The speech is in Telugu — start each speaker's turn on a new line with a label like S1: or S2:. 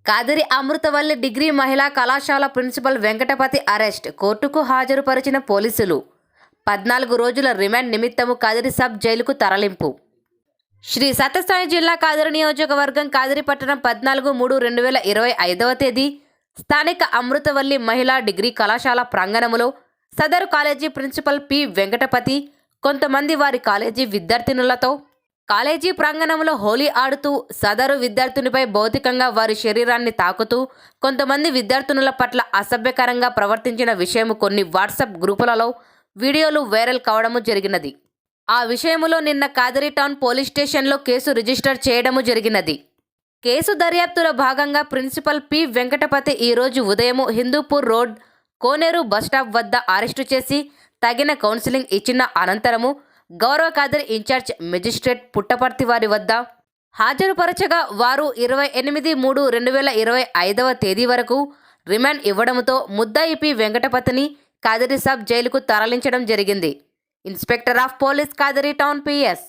S1: కాదిరి అమృతవల్లి డిగ్రీ మహిళా కళాశాల ప్రిన్సిపల్ వెంకటపతి అరెస్ట్, కోర్టుకు హాజరుపరిచిన పోలీసులు. 14 రోజుల రిమాండ్ నిమిత్తము కాదిరి సబ్ జైలుకు తరలింపు. శ్రీ సత్యసాయి జిల్లా కాదిరి నియోజకవర్గం కాదిరి పట్టణం 14/3/2025 తేదీ స్థానిక అమృతవల్లి మహిళా డిగ్రీ కళాశాల ప్రాంగణములో సదరు కాలేజీ ప్రిన్సిపల్ పి వెంకటపతి కొంతమంది వారి కాలేజీ విద్యార్థినులతో కాలేజీ ప్రాంగణంలో హోలీ ఆడుతూ సదరు విద్యార్థినిపై భౌతికంగా వారి శరీరాన్ని తాకుతూ కొంతమంది విద్యార్థినుల పట్ల అసభ్యకరంగా ప్రవర్తించిన విషయం కొన్ని వాట్సాప్ గ్రూపులలో వీడియోలు వైరల్ కావడము జరిగినది. ఆ విషయములో నిన్న కాదిరి టౌన్ పోలీస్ స్టేషన్లో కేసు రిజిస్టర్ చేయడము జరిగినది. కేసు దర్యాప్తులో భాగంగా ప్రిన్సిపల్ పి వెంకటపతి ఈరోజు ఉదయం హిందూపూర్ రోడ్ కోనేరు బస్టాప్ వద్ద అరెస్టు చేసి తగిన కౌన్సిలింగ్ ఇచ్చిన అనంతరము గౌరవ కాదిరి ఇన్ఛార్జ్ మెజిస్ట్రేట్ పుట్టపర్తి వారి వద్ద హాజరుపరచగా వారు 28/3/2025 తేదీ వరకు రిమాండ్ ఇవ్వడంతో ముద్దాయి పి వెంకటపతిని కాదిరి సబ్ జైలుకు తరలించడం జరిగింది. Inspector of police Kadiri town PS